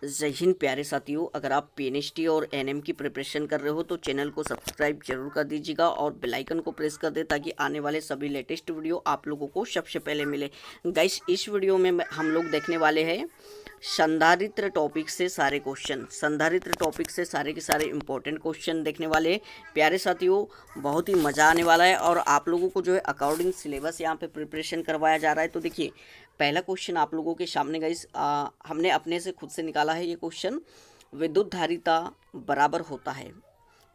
जय हिंद प्यारे साथियों। अगर आप पीएनएसटी और एनएम की प्रिपरेशन कर रहे हो तो चैनल को सब्सक्राइब जरूर कर दीजिएगा और बेल आइकन को प्रेस कर दे ताकि आने वाले सभी लेटेस्ट वीडियो आप लोगों को सबसे पहले मिले। गाइस, इस वीडियो में हम लोग देखने वाले हैं संधारित्र टॉपिक से सारे क्वेश्चन। संधारित्र टॉपिक से सारे के सारे इंपॉर्टेंट क्वेश्चन देखने वाले हैं प्यारे साथियों। बहुत ही मज़ा आने वाला है और आप लोगों को जो है अकॉर्डिंग सिलेबस यहाँ पे प्रिपरेशन करवाया जा रहा है। तो देखिए, पहला क्वेश्चन आप लोगों के सामने गाइस हमने अपने से खुद से निकाला है। ये क्वेश्चन विद्युत धारिता बराबर होता है।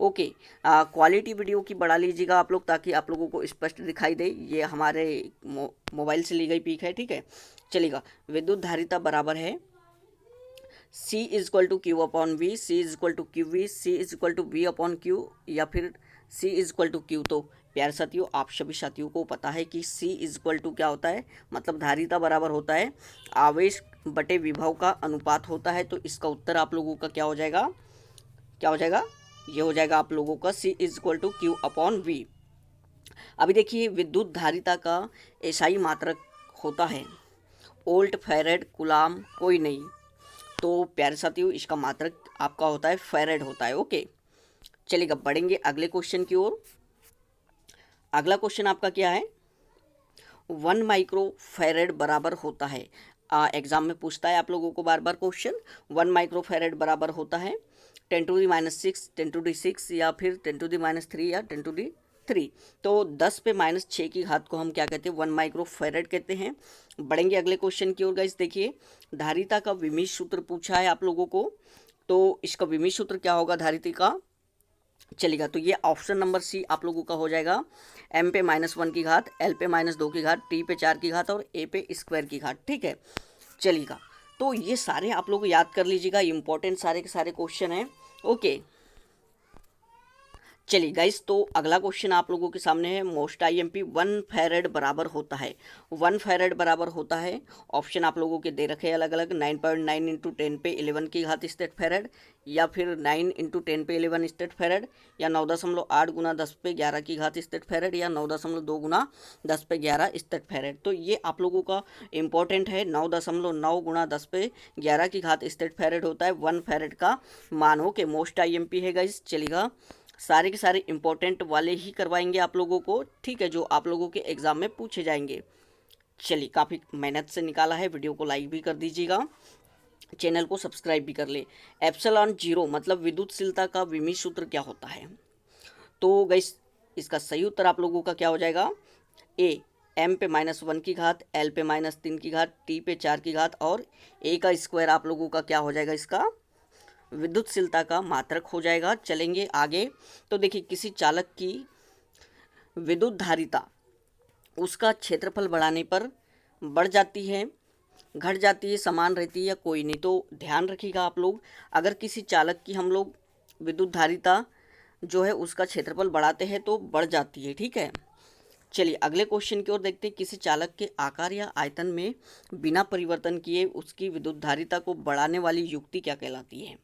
ओके, क्वालिटी वीडियो की बढ़ा लीजिएगा आप लोग ताकि आप लोगों को स्पष्ट दिखाई दे। ये हमारे मोबाइल से ली गई पिक है, ठीक है। चलिएगा, विद्युत धारिता बराबर है C is equal to Q upon V, C is equal to Q V, C is equal to V upon Q, या फिर C is equal to Q. तो प्यारे साथियों, आप सभी साथियों को पता है कि C इज इक्वल टू क्या होता है, मतलब धारिता बराबर होता है आवेश बटे विभव का अनुपात होता है। तो इसका उत्तर आप लोगों का क्या हो जाएगा, क्या हो जाएगा, ये हो जाएगा आप लोगों का C is equal to Q upon V. अभी देखिए, विद्युत धारिता का एसआई मात्रक होता है वोल्ट, फैरेड, कूलाम, कोई नहीं। तो प्यारे साथियों, इसका मात्रक आपका होता है फैरेड होता है। ओके, चलिएगा बढ़ेंगे अगले क्वेश्चन की ओर। अगला क्वेश्चन आपका क्या है, 1 माइक्रो फैरेड बराबर होता है। एग्जाम में पूछता है आप लोगों को बार बार क्वेश्चन, 1 माइक्रो फैरेड बराबर होता है 10⁻⁶, 10⁻⁶, या फिर 10⁻³ या 10⁻³ तो 10 पे -6 की घात को हम क्या कहते हैं, 1 माइक्रो फैरेड कहते हैं। बढ़ेंगे अगले क्वेश्चन की ओर गाइस। देखिए, धारिता का विमीय सूत्र पूछा है आप लोगों को, तो इसका विमीय सूत्र क्या होगा धारिता का। चलेगा, तो ये ऑप्शन नंबर सी आप लोगों का हो जाएगा, m पे -1 की घात, l पे -2 की घात, t पे 4 की घात और a पे स्क्वायर की घात, ठीक है। चलिएगा, तो ये सारे आप लोग याद कर लीजिएगा, इंपॉर्टेंट सारे के सारे क्वेश्चन हैं। ओके, चलिए गाइस, तो अगला क्वेश्चन आप लोगों के सामने है मोस्ट आईएमपी। 1 फैरेड बराबर होता है, 1 फैरेड बराबर होता है, ऑप्शन आप लोगों के दे रखे हैं अलग अलग, 9.9 इंटू 10 पे 11 की घात स्टेट फैरेड, या फिर 9 इंटू 10 पे 11 स्टेट फैरेड, या 9.8 गुना 10 पे 11 की घात स्टेट फैरेड, या 9.2 गुना 10 पे 11 स्टेट फैरेड। तो ये आप लोगों का इंपॉर्टेंट है, 9.9 गुना 10 पे 11 की घात स्टेट फैरेड होता है 1 फैरेड का मान। हो के मोस्ट आईएमपी है गाइस। चलिएगा, सारे के सारे इंपॉर्टेंट वाले ही करवाएंगे आप लोगों को, ठीक है, जो आप लोगों के एग्जाम में पूछे जाएंगे। चलिए, काफ़ी मेहनत से निकाला है, वीडियो को लाइक भी कर दीजिएगा, चैनल को सब्सक्राइब भी कर ले। एप्सिलॉन 0 मतलब विद्युतशीलता का विमीय सूत्र क्या होता है। तो गाइस, इसका सही उत्तर आप लोगों का क्या हो जाएगा, ए m पे -1 की घात, l पे -3 की घात, t पे 4 की घात और a का स्क्वायर आप लोगों का क्या हो जाएगा, इसका विद्युतशीलता का मात्रक हो जाएगा। चलेंगे आगे, तो देखिए, किसी चालक की विद्युत धारिता उसका क्षेत्रफल बढ़ाने पर बढ़ जाती है, घट जाती है, समान रहती है या कोई नहीं। तो ध्यान रखिएगा आप लोग, अगर किसी चालक की हम लोग विद्युत धारिता जो है उसका क्षेत्रफल बढ़ाते हैं तो बढ़ जाती है, ठीक है। चलिए अगले क्वेश्चन की ओर देखते हैं, किसी चालक के आकार या आयतन में बिना परिवर्तन किए उसकी विद्युत धारिता को बढ़ाने वाली युक्ति क्या कहलाती है।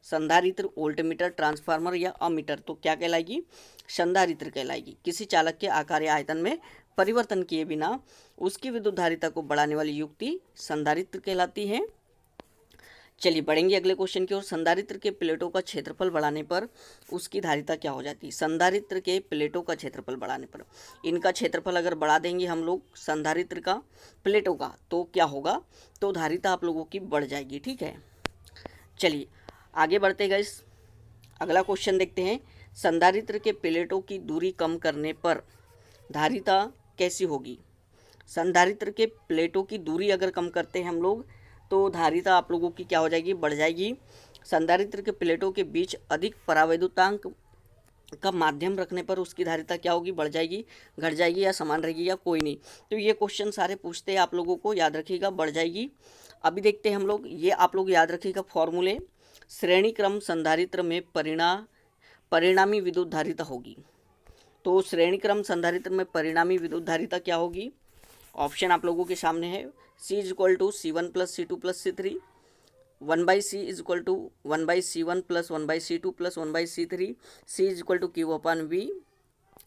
संधारित्र, वोल्टमीटर, ट्रांसफार्मर या अमीटर। तो क्या कहलाएगी, संधारित्र कहलाएगी। किसी चालक के आकार या आयतन में परिवर्तन किए बिना उसकी विद्युत धारिता को बढ़ाने वाली युक्ति संधारित्र कहलाती है। चलिए बढ़ेंगे अगले क्वेश्चन की ओर। संधारित्र के प्लेटों का क्षेत्रफल बढ़ाने पर उसकी धारिता क्या हो जाती है। संधारित्र के प्लेटों का क्षेत्रफल बढ़ाने पर, इनका क्षेत्रफल अगर बढ़ा देंगे हम लोग संधारित्र का प्लेटों का, तो क्या होगा, तो धारिता आप लोगों की बढ़ जाएगी, ठीक है। चलिए आगे बढ़ते गए, अगला क्वेश्चन देखते हैं। संधारित्र के प्लेटों की दूरी कम करने पर धारिता कैसी होगी। संधारित्र के प्लेटों की दूरी अगर कम करते हैं हम लोग तो धारिता आप लोगों की क्या हो जाएगी, बढ़ जाएगी। संधारित्र के प्लेटों के बीच अधिक परावैद्युतांक का माध्यम रखने पर उसकी धारिता क्या होगी, बढ़ जाएगी, घट जाएगी या समान रहेगी या कोई नहीं। तो ये क्वेश्चन सारे पूछते हैं आप लोगों को, याद रखिएगा, बढ़ जाएगी। अभी देखते हैं हम लोग, ये आप लोग याद रखिएगा फॉर्मूले। श्रेणी क्रम संधारित्र में परिणामी विद्युत धारिता होगी। तो श्रेणी क्रम संधारित्र में परिणामी विद्युत धारिता क्या होगी, ऑप्शन आप लोगों के सामने है। C is equal to C1 plus C2 plus C3, 1/C is equal to 1/C1 plus 1/C2 plus 1/C3, C is equal to Q upon V,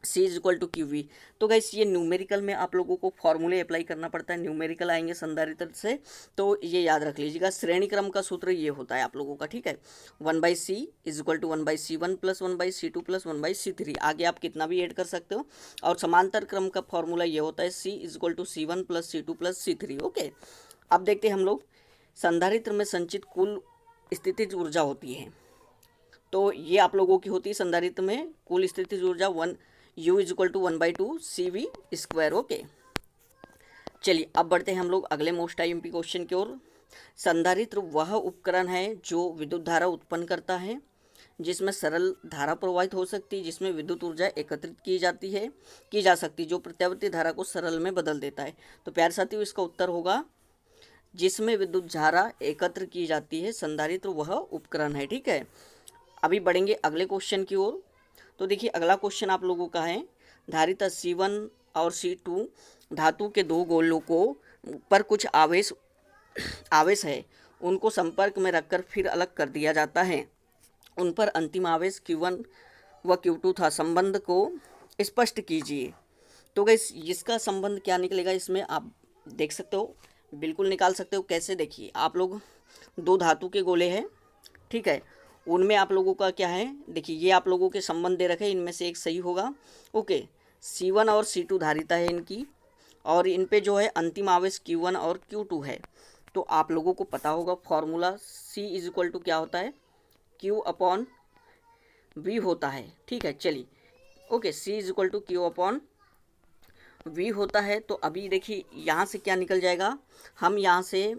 C is equal to Q V. तो guys ये numerical में आप लोगों को फॉर्मूले apply करना पड़ता है, न्यूमेरिकल आएंगे संधारित्र से, तो ये याद रख लीजिएगा। श्रेणी क्रम का सूत्र ये होता है आप लोगों का, ठीक है। 1/c is equal to 1/c1 plus 1/c2 plus 1/c3, आगे आप कितना भी ऐड कर सकते हो। और समांतर क्रम का फॉर्मूला ये होता है C is equal to C1 plus C2 plus C3। Okay, अब देखते हैं हम लोग संधारित्र में संचित कुल स्थितिज ऊर्जा होती है, तो ये आप लोगों की होती है संधारित्र में कुल स्थितिज ऊर्जा U is equal to 1/2 CV²। Okay, चलिए अब बढ़ते हैं हम लोग अगले मोस्ट IMP क्वेश्चन की ओर। संधारित्र वह उपकरण है जो विद्युत धारा उत्पन्न करता है, जिसमें सरल धारा प्रवाहित हो सकती है, जिसमें विद्युत ऊर्जा एकत्रित की जा सकती, जो प्रत्यावर्ती धारा को सरल में बदल देता है। तो प्यारे साथियों, इसका उत्तर होगा जिसमें विद्युत धारा एकत्र की जाती है, संधारित्र वह उपकरण है, ठीक है। अभी बढ़ेंगे अगले क्वेश्चन की ओर। तो देखिए अगला क्वेश्चन आप लोगों का है, धारिता C1 और C2 धातु के दो गोलों को पर कुछ आवेश है, उनको संपर्क में रखकर फिर अलग कर दिया जाता है। उन पर अंतिम आवेश Q1 व Q2 था, संबंध को स्पष्ट कीजिए। तो गाइस इसका संबंध क्या निकलेगा, इसमें आप देख सकते हो, बिल्कुल निकाल सकते हो। कैसे, देखिए आप लोग दो धातु के गोले हैं, ठीक है, उनमें आप लोगों का क्या है, देखिए ये आप लोगों के संबंध दे रखे हैं, इनमें से एक सही होगा। ओके, C1 और C2 धारिता है इनकी, और इन पे जो है अंतिम आवेश Q1 और Q2 है। तो आप लोगों को पता होगा formula C is equal to क्या होता है, Q/V होता है, ठीक है। चलिए okay, C is equal to Q/V होता है। तो अभी देखिए यहाँ से क्या निकल जाएगा, हम यहाँ से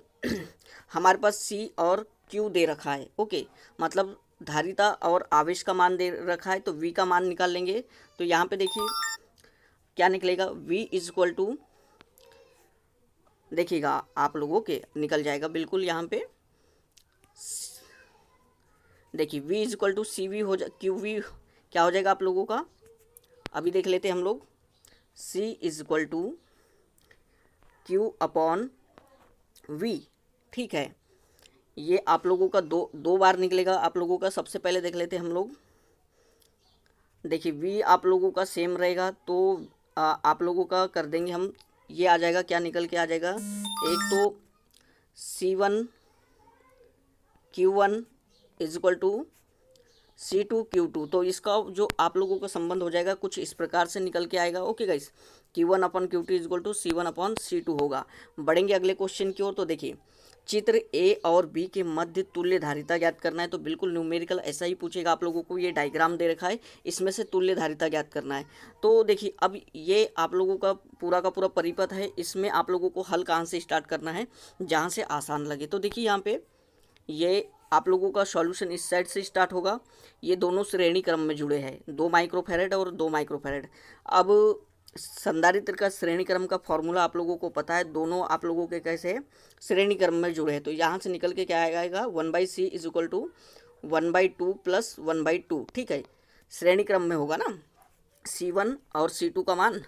हमारे पास C और Q दे रखा है, ओके, मतलब धारिता और आवेश का मान दे रखा है, तो V का मान निकाल लेंगे। तो यहाँ पे देखिए क्या निकलेगा, V इज इक्वल टू, देखिएगा आप लोगों के निकल जाएगा बिल्कुल, यहाँ पे देखिए V is equal to CV हो जा, QV क्या हो जाएगा आप लोगों का, अभी देख लेते हैं हम लोग। C is equal to Q/V, ठीक है। ये आप लोगों का दो बार निकलेगा आप लोगों का। सबसे पहले देख लेते हैं हम लोग, देखिए V आप लोगों का सेम रहेगा, तो आप लोगों का कर देंगे हम, ये आ जाएगा, क्या निकल के आ जाएगा, एक तो C1 Q1 is equal to C2 Q2, तो इसका जो आप लोगों का संबंध हो जाएगा कुछ इस प्रकार से निकल के आएगा। Okay guys, Q1/Q2 is equal to C1/C2 होगा। बढ़ेंगे अगले क्वेश्चन की ओर। तो देखिए चित्र A और B के मध्य तुल्य धारिता ज्ञात करना है, तो बिल्कुल न्यूमेरिकल ऐसा ही पूछेगा आप लोगों को। ये डायग्राम दे रखा है, इसमें से तुल्य धारिता ज्ञात करना है। तो देखिए अब ये आप लोगों का पूरा परिपथ है, इसमें आप लोगों को हल कहाँ से स्टार्ट करना है, जहाँ से आसान लगे। तो देखिए यहाँ पे ये आप लोगों का सॉल्यूशन इस साइड से स्टार्ट होगा। ये दोनों श्रेणी क्रम में जुड़े हैं, 2 माइक्रोफैरेड और 2 माइक्रोफैरेड। अब संधारित्र का श्रेणी क्रम का फॉर्मूला आप लोगों को पता है, दोनों आप लोगों के कैसे हैं, श्रेणी क्रम में जुड़े हैं। तो यहाँ से निकल के क्या आएगा, 1/c is equal to 1/2 plus 1/2, ठीक है, श्रेणी क्रम में होगा ना। C1 और C2 का मान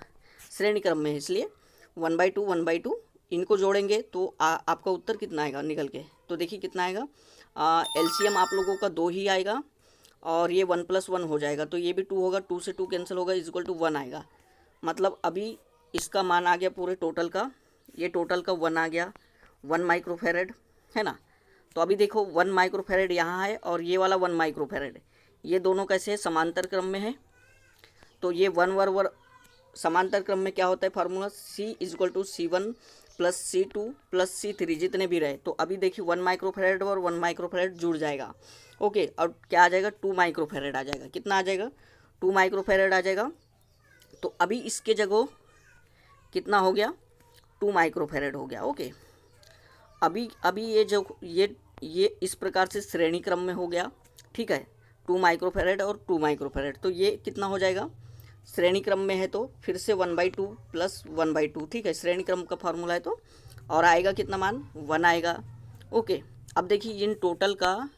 श्रेणी क्रम में है, इसलिए 1/2 इनको जोड़ेंगे तो आपका उत्तर कितना आएगा निकल के। तो देखिए कितना आएगा, LCM आप लोगों का 2 ही आएगा, और ये 1 + 1 हो जाएगा, तो ये भी 2 होगा, 2 से 2 कैंसिल होगा, इज इक्वल टू 1 आएगा। मतलब अभी इसका मान आ गया पूरे टोटल का, ये टोटल का 1 आ गया, 1 माइक्रोफैरेड है ना। तो अभी देखो 1 माइक्रोफैरेड यहाँ है और ये वाला 1 माइक्रोफैरेड, ये दोनों कैसे है, समांतर क्रम में है। तो ये 1 समांतर क्रम में क्या होता है formula, C is equal to C1 plus C2 plus C3 जितने भी रहे। तो अभी देखिए 1 माइक्रोफैरेड और 1 माइक्रोफैरेड जुड़ जाएगा, ओके, और क्या आ जाएगा, 2 माइक्रोफैरेड आ जाएगा। कितना आ जाएगा, 2 माइक्रोफैरेड आ जाएगा। तो अभी इसके जगह कितना हो गया, 2 माइक्रोफैरेड हो गया, ओके। अभी ये जो ये इस प्रकार से श्रेणी क्रम में हो गया, ठीक है, 2 माइक्रोफैरेड और 2 माइक्रोफैरेड। तो ये कितना हो जाएगा, श्रेणी क्रम में है तो फिर से 1/2 प्लस 1/2, ठीक है, श्रेणी क्रम का फॉर्मूला है तो, और आएगा कितना मान, 1 आएगा, ओके। अब देखिए इन टोटल का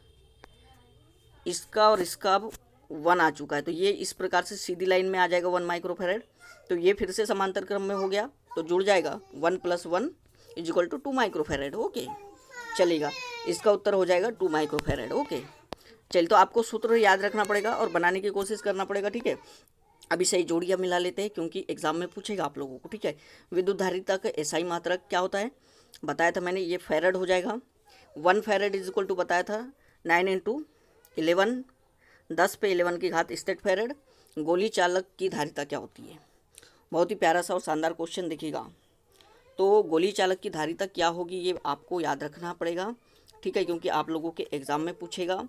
इसका और इसका अब 1 आ चुका है, तो ये इस प्रकार से सीधी लाइन में आ जाएगा 1 माइक्रोफैरेड। तो ये फिर से समांतर क्रम में हो गया, तो जुड़ जाएगा 1 + 1 is equal to 2 microfarad, okay, चलेगा। इसका उत्तर हो जाएगा 2 माइक्रोफैरेड, ओके। चलिए, तो आपको सूत्र याद रखना पड़ेगा और बनाने की कोशिश करना पड़ेगा, ठीक है। अभी सही जोड़ियाँ मिला लेते हैं क्योंकि एग्जाम में पूछेगा आप लोगों को, ठीक है। विद्युत धारिता का एसआई मात्रक क्या होता है बताया था मैंने, ये फेरेड हो जाएगा। 1 फेरेड इज इक्वल टू बताया था 9 इंटू 11, 10 पे 11 की घात स्टेट फेरेड। गोली चालक की धारिता क्या होती है, बहुत ही प्यारा सा और शानदार क्वेश्चन देखिएगा। तो गोली चालक की धारिता क्या होगी ये आपको याद रखना पड़ेगा, ठीक है, क्योंकि आप लोगों के एग्ज़ाम में पूछेगा।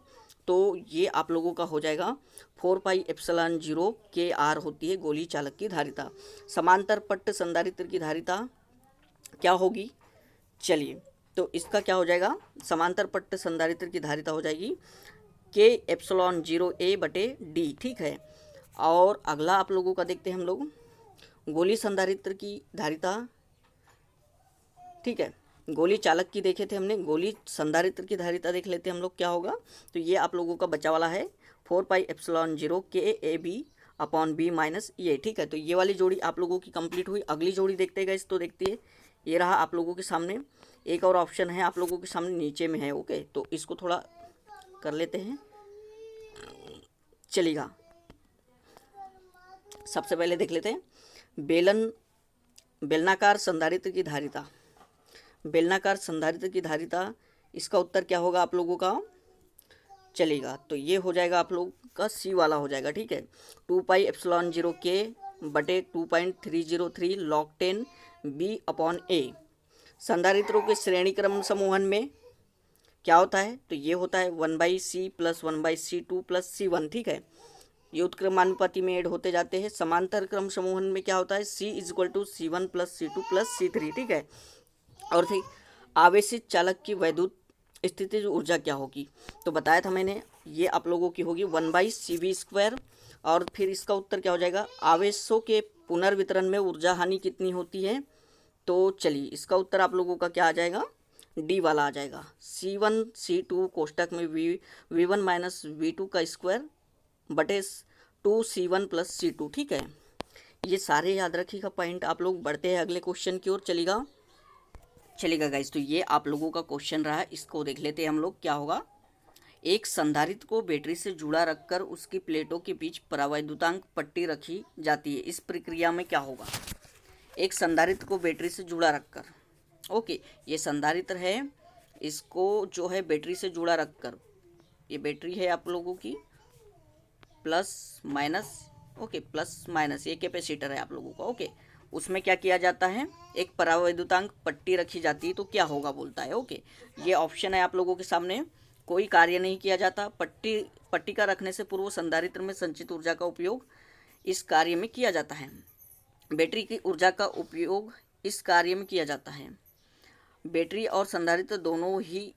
तो ये आप लोगों का हो जाएगा 4πε0 KR होती है गोली चालक की धारिता। समांतर पट्ट संधारित्र की धारिता क्या होगी, चलिए तो इसका क्या हो जाएगा, समांतर पट्ट संधारित्र की धारिता हो जाएगी K ε0A/D, ठीक है। और अगला आप लोगों का देखते हैं हम लोग गोली संधारित्र की धारिता, ठीक है। गोली चालक की देखे थे हमने, गोली संधारित्र की धारिता देख लेते हैं हम लोग क्या होगा। तो ये आप लोगों का बचा वाला है 4πε0 KAB/B - ठीक है। तो ये वाली जोड़ी आप लोगों की कंप्लीट हुई। अगली जोड़ी देखते गए तो देखती है, ये रहा आप लोगों के सामने। एक और ऑप्शन है आप लोगों के सामने, नीचे में है, ओके। तो इसको थोड़ा कर लेते हैं, चलेगा। सबसे पहले देख लेते हैं बेलनाकार संधारित्र की धारिता। बेलनाकार संधारित्र की धारिता, इसका उत्तर क्या होगा आप लोगों का, चलेगा। तो ये हो जाएगा आप लोग का सी वाला हो जाएगा, ठीक है। 2πε0 K/2.303 log 10 B/A। संधारित्रों के श्रेणी क्रम समूहन में क्या होता है, तो ये होता है 1/C + 1/C2 + C1, ठीक है। ये उत्क्रमानुपाती में ऐड होते जाते हैं। समांतर क्रम समूहन में क्या होता है, C = C1 + C2 + C3, ठीक है। और ठीक आवेशित चालक की वैद्युत स्थितिज ऊर्जा क्या होगी, तो बताया था मैंने, ये आप लोगों की होगी 1/CV²। और फिर इसका उत्तर क्या हो जाएगा, आवेशों के पुनर्वितरण में ऊर्जा हानि कितनी होती है। तो चलिए इसका उत्तर आप लोगों का क्या आ जाएगा, डी वाला आ जाएगा। C1 C2 कोष्टक में V1 - V2 का स्क्वायर बटे 2C1 + C2, ठीक है। ये सारे याद रखिएगा पॉइंट। आप लोग बढ़ते हैं अगले क्वेश्चन की ओर, चलेगा गाइस। तो ये आप लोगों का क्वेश्चन रहा है, इसको देख लेते हैं हम लोग क्या होगा। एक संधारित्र को बैटरी से जुड़ा रखकर उसकी प्लेटों के बीच परावैद्युतांक पट्टी रखी जाती है, इस प्रक्रिया में क्या होगा। एक संधारित्र को बैटरी से जुड़ा रखकर, ओके, ये संधारित्र है, इसको जो है बैटरी से जुड़ा रखकर, ये बैटरी है आप लोगों की plus minus, okay, plus minus, ये कैपेसिटर है आप लोगों का, ओके। उसमें क्या किया जाता है, एक परावैद्युतांक पट्टी रखी जाती है, तो क्या होगा बोलता है, ओके। ये ऑप्शन है आप लोगों के सामने। कोई कार्य नहीं किया जाता, पट्टिका रखने से पूर्व संधारित्र में संचित ऊर्जा का उपयोग इस कार्य में किया जाता है। बैटरी की ऊर्जा का उपयोग इस कार्य में किया जाता है। बैटरी और संधारित्र दोनों ही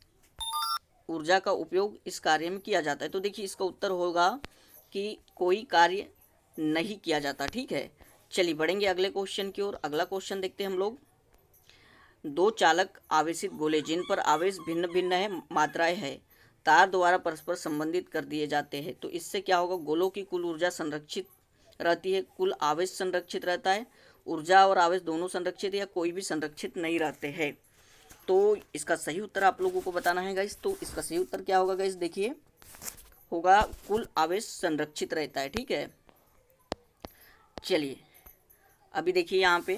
ऊर्जा का उपयोग इस कार्य में किया जाता है। तो देखिए इसका उत्तर होगा कि कोई कार्य नहीं किया जाता, ठीक है। चलिए बढ़ेंगे अगले क्वेश्चन की ओर। अगला क्वेश्चन देखते हैं हम लोग। दो चालक आवेशित गोले जिन पर आवेश भिन्न भिन्न है मात्राएं है तार द्वारा परस्पर संबंधित कर दिए जाते हैं, तो इससे क्या होगा, गोलों की कुल ऊर्जा संरक्षित रहती है, कुल आवेश संरक्षित रहता है। ऊर्जा और आवेश दोनों संरक्षित या कोई भी संरक्षित नहीं रहते हैं। तो इसका सही उत्तर आप लोगों को बताना है गाइस। तो इसका सही उत्तर क्या होगा गाइस, देखिए होगा कुल आवेश संरक्षित रहता है, ठीक है। चलिए अभी देखिए यहाँ पे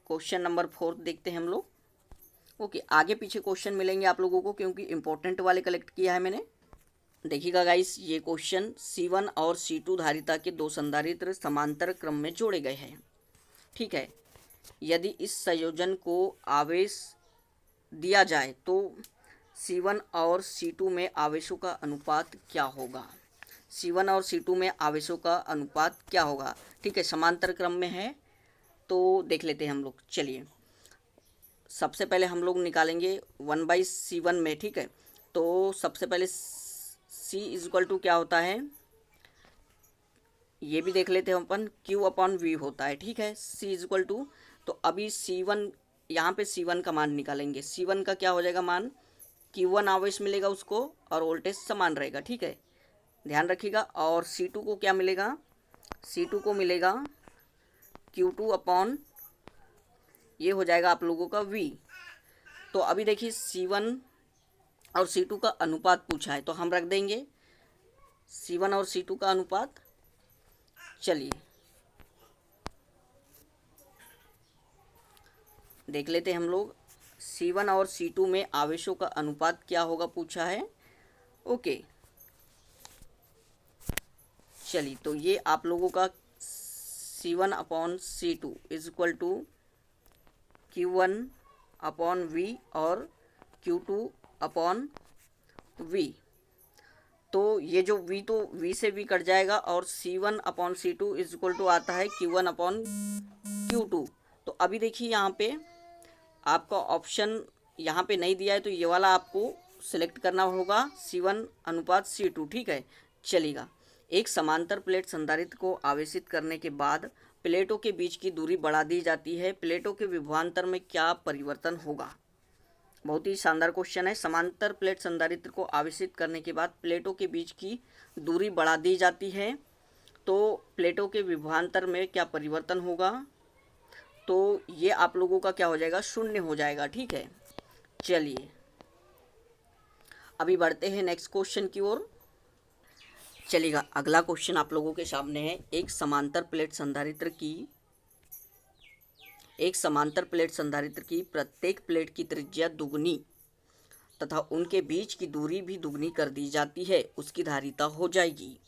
क्वेश्चन नंबर 4 देखते हैं हम लोग, ओके। आगे पीछे क्वेश्चन मिलेंगे आप लोगों को क्योंकि इंपॉर्टेंट वाले कलेक्ट किया है मैंने। देखिएगा गाइस, ये क्वेश्चन C1 और C2 धारिता के दो संधारित्र समांतर क्रम में जोड़े गए हैं, ठीक है। यदि इस संयोजन को आवेश दिया जाए तो C1 और C2 में आवेशों का अनुपात क्या होगा। C1 और C2 में आवेशों का अनुपात क्या होगा, ठीक है। समांतर क्रम में है तो देख लेते हैं हम लोग। चलिए सबसे पहले हम लोग निकालेंगे 1/C1 में, ठीक है। तो सबसे पहले C = क्या होता है, ये भी देख लेते हैं अपन, Q/V होता है, ठीक है। C = तो अभी C1, यहाँ पे C1 का मान निकालेंगे। C1 का क्या हो जाएगा मान, Q1 आवेश मिलेगा उसको और वोल्टेज समान रहेगा, ठीक है, ध्यान रखिएगा। और C2 को क्या मिलेगा, C2 को मिलेगा Q2/, ये हो जाएगा आप लोगों का V। तो अभी देखिए C1 और C2 का अनुपात पूछा है, तो हम रख देंगे C1 और C2 का अनुपात चलिए देख लेते हैं हम लोग। C1 और C2 में आवेशों का अनुपात क्या होगा पूछा है। ओके, चलिए तो ये आप लोगों का C1/C2 is equal to Q1/V और Q2/V। तो ये जो V तो V से V कट जाएगा और C1/C2 इज इक्वल टू आता है Q1/Q2। तो अभी देखिए यहाँ पे आपका ऑप्शन यहाँ पे नहीं दिया है, तो ये वाला आपको सिलेक्ट करना होगा C1/C2, ठीक है, चलेगा। एक समांतर प्लेट संधारित्र को आवेशित करने के बाद प्लेटों के बीच की दूरी बढ़ा दी जाती है, प्लेटों के विभवांतर में क्या परिवर्तन होगा। बहुत ही शानदार क्वेश्चन है। समांतर प्लेट संधारित्र को आवेशित करने के बाद प्लेटों के बीच की दूरी बढ़ा दी जाती है, तो प्लेटों के विभवांतर में क्या परिवर्तन होगा। तो ये आप लोगों का क्या हो जाएगा, शून्य हो जाएगा, ठीक है। चलिए अभी बढ़ते हैं नेक्स्ट क्वेश्चन की ओर। चलिएगा, अगला क्वेश्चन आप लोगों के सामने है। एक समांतर प्लेट संधारित्र की प्रत्येक प्लेट की त्रिज्या दुगनी तथा उनके बीच की दूरी भी दुगनी कर दी जाती है, उसकी धारिता हो जाएगी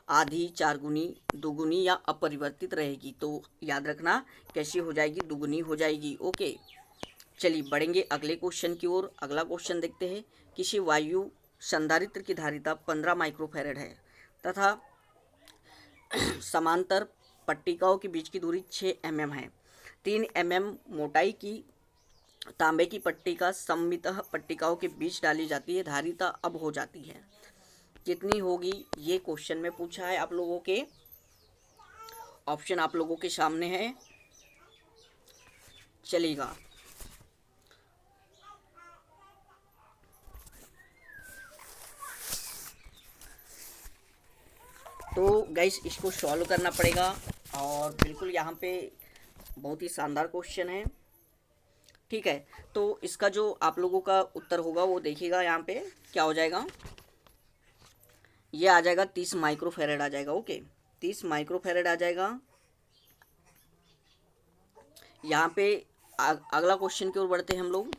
आधी, 4 गुनी, दुगुनी या अपरिवर्तित रहेगी। तो याद रखना कैसी हो जाएगी, दुगुनी हो जाएगी। ओके, चलिए बढ़ेंगे अगले क्वेश्चन की ओर। अगला क्वेश्चन देखते हैं। किसी वायु संधारित्र की धारिता 15 माइक्रोफैरड है तथा समांतर पट्टिकाओं के बीच की दूरी 6 mm है। 3 mm मोटाई की तांबे की पट्टिका सममितः पट्टिकाओं के बीच डाली जाती है, धारिता अब हो जाती है कितनी होगी, ये क्वेश्चन में पूछा है आप लोगों के। ऑप्शन आप लोगों के सामने है, चलेगा। तो गाइस इसको सॉल्व करना पड़ेगा और बिल्कुल यहाँ पे बहुत ही शानदार क्वेश्चन है, ठीक है। तो इसका जो आप लोगों का उत्तर होगा वो देखिएगा, यहाँ पे क्या हो जाएगा, ये आ जाएगा 30 माइक्रोफैरड आ जाएगा। ओके, 30 माइक्रोफैरड आ जाएगा। यहाँ पे अगला क्वेश्चन की ओर बढ़ते हैं हम लोग।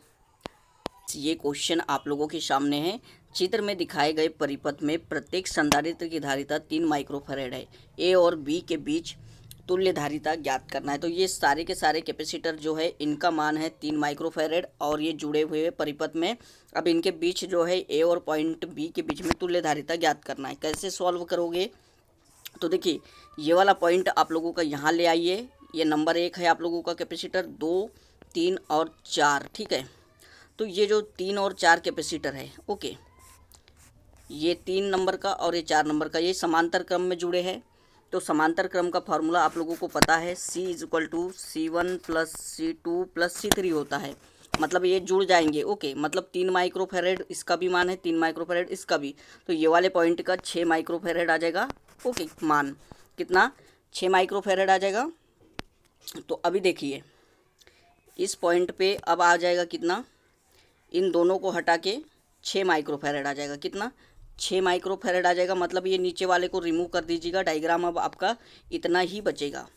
ये क्वेश्चन आप लोगों के सामने है। चित्र में दिखाए गए परिपथ में प्रत्येक संधारित्र की धारिता 3 माइक्रोफैरड है। ए और बी के बीच तुल्य धारिता ज्ञात करना है। तो ये सारे के सारे कैपेसिटर जो है इनका मान है 3 माइक्रोफैरड और ये जुड़े हुए परिपथ में अब इनके बीच जो है ए और पॉइंट बी के बीच में तुल्य धारिता ज्ञात करना है। कैसे सॉल्व करोगे, तो देखिए ये वाला पॉइंट आप लोगों का यहाँ ले आइए। ये नंबर 1 है आप लोगों का कैपेसिटर, 2, 3 और 4, ठीक है। तो ये जो 3 और 4 कैपेसिटर है, ओके, ये 3 नंबर का और ये 4 नंबर का, ये समांतर क्रम में जुड़े हैं। तो समांतर क्रम का फॉर्मूला आप लोगों को पता है, C = C1 + C2 + C3 होता है। मतलब ये जुड़ जाएंगे। ओके, मतलब 3 माइक्रोफैरड इसका भी मान है, 3 माइक्रोफैरड इसका भी। तो ये वाले पॉइंट का 6 माइक्रोफैरड आ जाएगा। ओके, मान कितना, 6 माइक्रोफैरड आ जाएगा। तो अभी देखिए इस पॉइंट पे अब आ जाएगा कितना, इन दोनों को हटा के 6 माइक्रोफैरड आ जाएगा। कितना, 6 माइक्रोफैरड आ जाएगा। मतलब ये नीचे वाले को रिमूव कर दीजिएगा, डायग्राम अब आपका इतना ही बचेगा,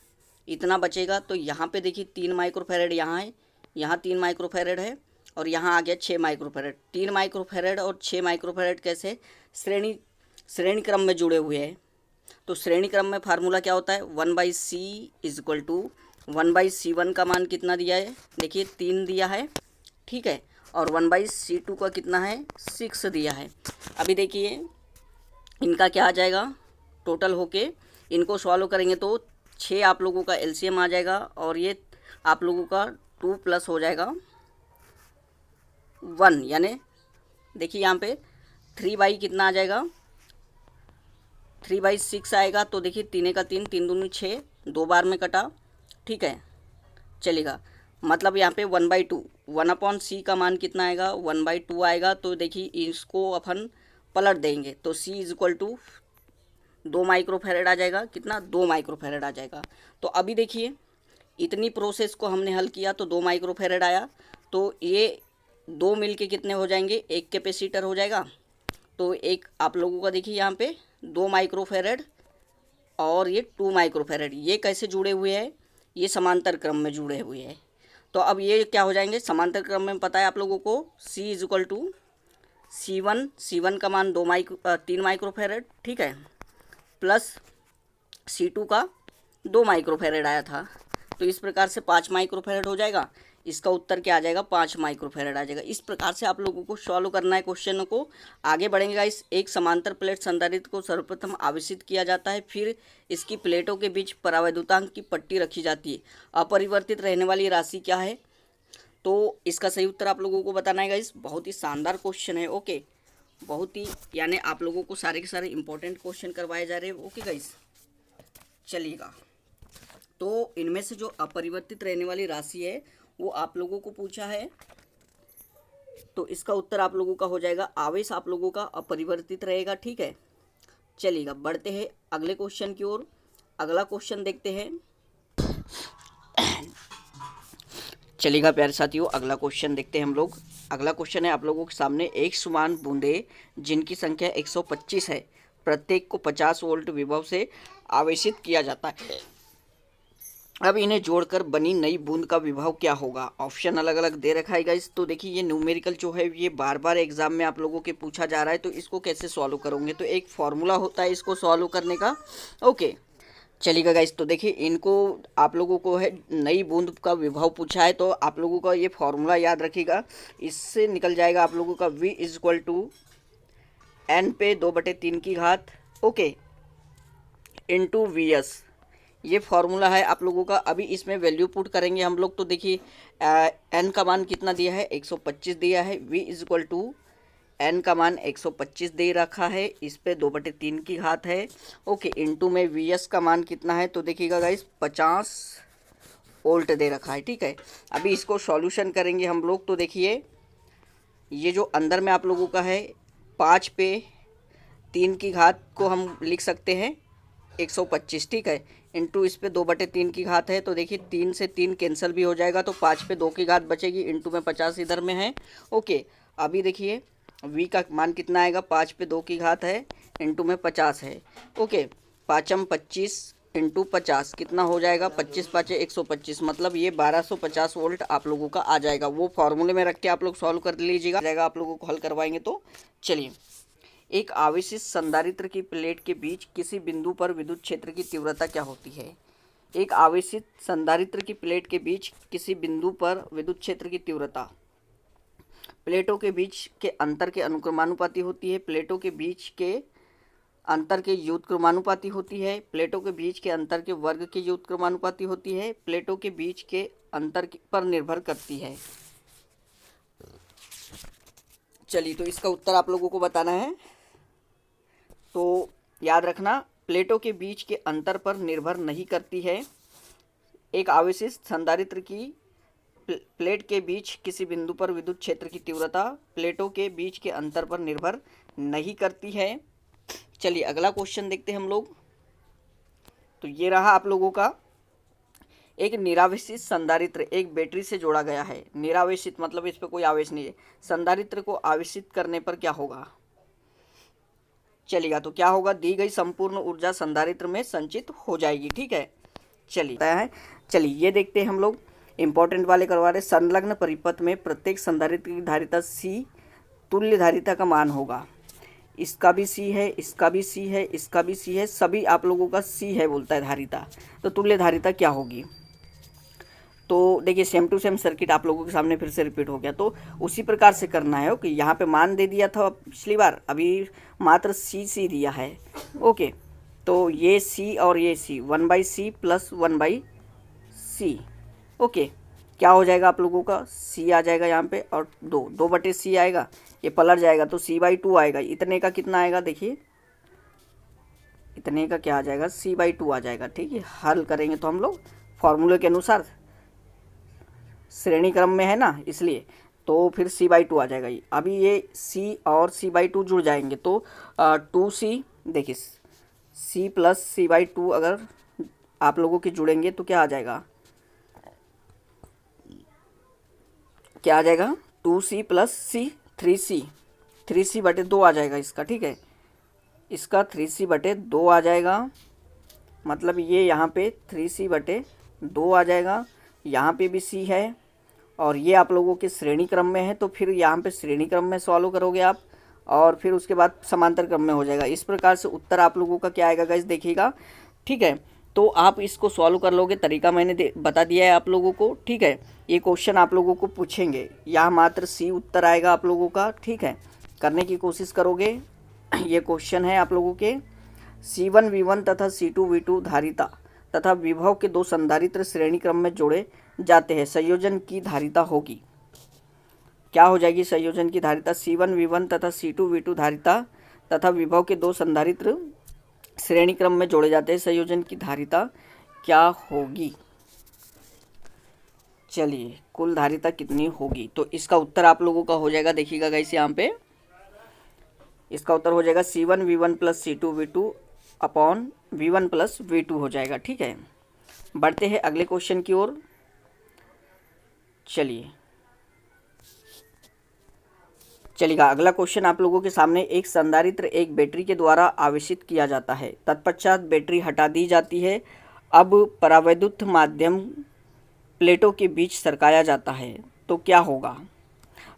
इतना बचेगा। तो यहाँ पे देखिए 3 माइक्रोफैरड यहाँ है, यहाँ 3 माइक्रोफैरड है और यहाँ आ गया 6 माइक्रोफैरड। 3 माइक्रोफैरड और 6 माइक्रोफैरड कैसे श्रेणी क्रम में जुड़े हुए हैं। तो श्रेणी क्रम में फार्मूला क्या होता है, 1/C = 1/C1 का मान कितना दिया है, देखिए 3 दिया है, ठीक है, और 1/C2 का कितना है, 6 दिया है। अभी देखिए इनका क्या आ जाएगा, टोटल होके इनको सॉल्व करेंगे तो 6 आप लोगों का LCM आ जाएगा और ये आप लोगों का 2 प्लस हो जाएगा 1, यानी देखिए यहाँ पे 3/, कितना आ जाएगा, 3/6 आएगा। तो देखिए 3 का 3, 3 दूनी 6, 2 बार में कटा, ठीक है, चलेगा। मतलब यहाँ पे 1/2, 1/C का मान कितना आएगा, 1/2 आएगा। तो देखिए इसको अपन पलट देंगे तो C = 2 माइक्रोफैरड आ जाएगा। कितना, 2 माइक्रोफैरड आ जाएगा। तो अभी देखिए इतनी प्रोसेस को हमने हल किया तो 2 माइक्रोफैरड आया। तो ये 2 मिल के कितने हो जाएंगे, एक कैपेसिटर हो जाएगा। तो एक आप लोगों का देखिए यहाँ पे 2 माइक्रोफैरड और ये 2 माइक्रोफेरेड, ये कैसे जुड़े हुए हैं, ये समांतर क्रम में जुड़े हुए हैं। तो अब ये क्या हो जाएंगे, समांतर क्रम में पता है आप लोगों को C is equal to C1 का मान 3 माइक्रोफेरेड, ठीक है, प्लस C2 का 2 माइक्रोफेरेड आया था, तो इस प्रकार से 5 माइक्रोफेरेड हो जाएगा। इसका उत्तर क्या आ जाएगा, 5 माइक्रोफेरेड आ जाएगा। इस प्रकार से आप लोगों को सॉल्व करना है क्वेश्चन को। आगे बढ़ेंगे गाइस। एक समांतर प्लेट संधारित्र को सर्वप्रथम आवेशित किया जाता है, फिर इसकी प्लेटों के बीच परावैद्युतांक की पट्टी रखी जाती है। अपरिवर्तित रहने वाली राशि क्या है, तो इसका सही उत्तर आप लोगों को बताना है गाइस। बहुत ही शानदार क्वेश्चन है, ओके, बहुत ही, यानी आप लोगों को सारे के सारे इंपॉर्टेंट क्वेश्चन करवाए जा रहे हैं, ओके गाइस। चलिएगा, तो इनमें से जो अपरिवर्तित रहने वाली राशि है वो आप लोगों को पूछा है, तो इसका उत्तर आप लोगों का हो जाएगा आवेश आप लोगों का अपरिवर्तित रहेगा, ठीक है। चलिएगा, बढ़ते हैं अगले क्वेश्चन की ओर। अगला क्वेश्चन देखते हैं। चलिएगा प्यारे साथियों, अगला क्वेश्चन देखते हैं हम लोग। अगला क्वेश्चन है आप लोगों के सामने, एक समान बूंदे जिनकी संख्या 125 है, प्रत्येक को 50 वोल्ट विभव से आवेशित किया जाता है। अब इन्हें जोड़कर बनी नई बूंद का विभव क्या होगा। ऑप्शन अलग अलग दे रखा है गाइस। तो देखिए, ये न्यूमेरिकल जो है ये बार बार एग्जाम में आप लोगों के पूछा जा रहा है, तो इसको कैसे सॉल्व करोगे, तो एक फॉर्मूला होता है इसको सॉल्व करने का, ओके। चलिएगा गाइस, तो देखिए, इनको आप लोगों को है नई बूंद का विभव पूछा है, तो आप लोगों का ये फॉर्मूला याद रखिएगा। इससे निकल जाएगा आप लोगों का V is equal to N पे 2/3 की घात, ओके, इंटू VS। ये फॉर्मूला है आप लोगों का। अभी इसमें वैल्यू पुट करेंगे हम लोग, तो देखिए n का मान कितना दिया है, 125 दिया है। V is equal to n का मान 125 दे रखा है, इस पे 2/3 की घात है, ओके, इंटू में VS का मान कितना है, तो देखिएगा गाइस 50 वोल्ट दे रखा है, ठीक है। अभी इसको सॉल्यूशन करेंगे हम लोग, तो देखिए ये जो अंदर में आप लोगों का है 5 पे 3 की घात को हम लिख सकते हैं 125, ठीक है, इंटू इस पे 2/3 की घात है, तो देखिए 3 से 3 कैंसिल भी हो जाएगा, तो 5 पे 2 की घात बचेगी, इंटू में 50 इधर में है, ओके। अभी देखिए V का मान कितना आएगा, 5 पे 2 की घात है, इंटू में 50 है, ओके। 5m 25 इंटू 50 कितना हो जाएगा, 25 5 125, मतलब ये 1250 वोल्ट आप लोगों का आ जाएगा। वो फॉर्मूले में रख के आप लोग सॉल्व कर लीजिएगा, आप लोगों को हल करवाएंगे। तो चलिए, एक आवेशित संधारित्र की प्लेट के बीच किसी बिंदु पर विद्युत क्षेत्र की तीव्रता क्या होती है। एक आवेशित संधारित्र की प्लेट के बीच किसी बिंदु पर विद्युत क्षेत्र की तीव्रता प्लेटों के बीच के अंतर के अनुक्रमानुपाती होती है। प्लेटों के बीच के अंतर के व्युत्क्रमानुपाती होती है। प्लेटों के बीच के अंतर के वर्ग के व्युत्क्रमानुपाती होती है। प्लेटों के बीच के अंतर पर निर्भर करती है। चलिए, तो इसका उत्तर आप लोगों को बताना है। तो याद रखना, प्लेटों के बीच के अंतर पर निर्भर नहीं करती है। एक आवेशित संधारित्र की प्लेट के बीच किसी बिंदु पर विद्युत क्षेत्र की तीव्रता प्लेटों के बीच के अंतर पर निर्भर नहीं करती है। चलिए, अगला क्वेश्चन देखते हैं हम लोग। तो ये रहा आप लोगों का, एक निरावेशित संधारित्र एक बैटरी से जोड़ा गया है। निरावेशित मतलब इस पर कोई आवेश नहीं है। संधारित्र को आवेशित करने पर क्या होगा। चलिएगा, तो क्या होगा, दी गई संपूर्ण ऊर्जा संधारित्र में संचित हो जाएगी, ठीक है। चलिए ये देखते हैं हम लोग, इंपॉर्टेंट वाले करवा रहे। संलग्न परिपथ में प्रत्येक संधारित्र की धारिता C तुल्य धारिता का मान होगा। इसका भी C है, इसका भी C है, इसका भी C है, सभी आप लोगों का C है बोलता है धारिता। तो तुल्य धारिता क्या होगी। तो देखिए, सेम टू सेम सर्किट आप लोगों के सामने फिर से रिपीट हो गया। तो उसी प्रकार से करना है, ओके। यहाँ पे मान दे दिया था पिछली बार, अभी मात्र C दिया है, ओके। तो ये C और ये C 1/C plus 1/C, okay. क्या हो जाएगा आप लोगों का, C आ जाएगा यहाँ पे, और 2/C आएगा, ये पलट जाएगा तो C/2 आएगा। इतने का कितना आएगा, देखिए इतने का क्या आ जाएगा, C/2 आ जाएगा, ठीक है। हल करेंगे तो हम लोग फॉर्मूले के अनुसार, श्रेणी क्रम में है ना, इसलिए तो फिर C/2 आ जाएगा। अभी ये C और C/2 जुड़ जाएंगे तो 2C, देखिए C प्लस C/2 अगर आप लोगों के जुड़ेंगे तो क्या आ जाएगा, क्या आ जाएगा, 2C प्लस C 3C/2 आ जाएगा इसका, ठीक है। इसका 3C/2 आ जाएगा, मतलब ये यहाँ पे 3c/2 आ जाएगा। यहाँ पे भी c है और ये आप लोगों के श्रेणी क्रम में है, तो फिर यहाँ पे श्रेणी क्रम में सॉल्व करोगे आप और फिर उसके बाद समांतर क्रम में हो जाएगा। इस प्रकार से उत्तर आप लोगों का क्या आएगा गाइस, देखिएगा। ठीक है, तो आप इसको सॉल्व कर लोगे। तरीका मैंने बता दिया है आप लोगों को। ठीक है, ये क्वेश्चन आप लोगों को पूछेंगे, यहाँ मात्र सी उत्तर आएगा आप लोगों का। ठीक है, करने की कोशिश करोगे। ये क्वेश्चन है आप लोगों के, C1V1 तथा C2V2 धारिता तथा विभव के दो संधारित्र श्रेणी क्रम में जोड़े जाते हैं, संयोजन की धारिता होगी। क्या हो जाएगी संयोजन की धारिता? C1V1 तथा C2V2 धारिता तथा विभव के दो संधारित्र श्रेणी क्रम में जोड़े जाते हैं, संयोजन की धारिता क्या होगी? चलिए, कुल धारिता कितनी होगी? तो इसका उत्तर आप लोगों का हो जाएगा, देखिएगा गाइस यहाँ पे, इसका उत्तर हो जाएगा C1V1 plus C2V2 upon V1 plus V2 हो जाएगा। ठीक है, बढ़ते हैं अगले क्वेश्चन की ओर। चलिएगा, अगला क्वेश्चन आप लोगों के सामने, एक संधारित्र एक बैटरी के द्वारा आवेशित किया जाता है, तत्पश्चात बैटरी हटा दी जाती है। अब परावैद्युत माध्यम प्लेटों के बीच सरकाया जाता है, तो क्या होगा?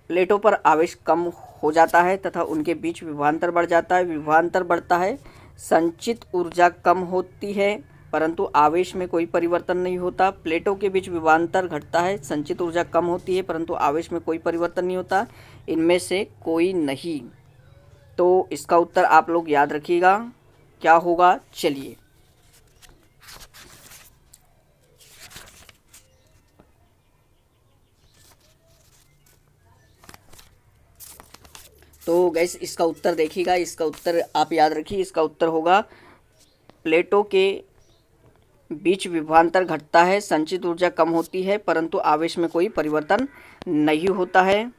प्लेटों पर आवेश कम हो जाता है तथा उनके बीच विभवांतर बढ़ जाता है। विभवांतर बढ़ता है, संचित ऊर्जा कम होती है परंतु आवेश में कोई परिवर्तन नहीं होता। प्लेटों के बीच विभवांतर घटता है, संचित ऊर्जा कम होती है परंतु आवेश में कोई परिवर्तन नहीं होता। इनमें से कोई नहीं। तो इसका उत्तर आप लोग याद रखिएगा, क्या होगा? चलिए, तो गैस इसका उत्तर देखिएगा, इसका उत्तर आप याद रखिए। इसका उत्तर होगा, प्लेटों के बीच विभवांतर घटता है, संचित ऊर्जा कम होती है परंतु आवेश में कोई परिवर्तन नहीं होता है।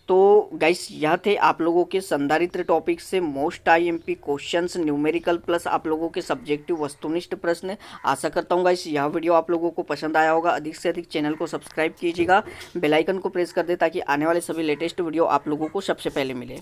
तो गाइस, यह थे आप लोगों के संधारित्र टॉपिक से most IMP questions, numerical plus आप लोगों के सब्जेक्टिव वस्तुनिष्ठ प्रश्न। आशा करता हूँ गाइस यह वीडियो आप लोगों को पसंद आया होगा। अधिक से अधिक चैनल को सब्सक्राइब कीजिएगा, बेल आइकन को प्रेस कर दे ताकि आने वाले सभी लेटेस्ट वीडियो आप लोगों को सबसे पहले मिले।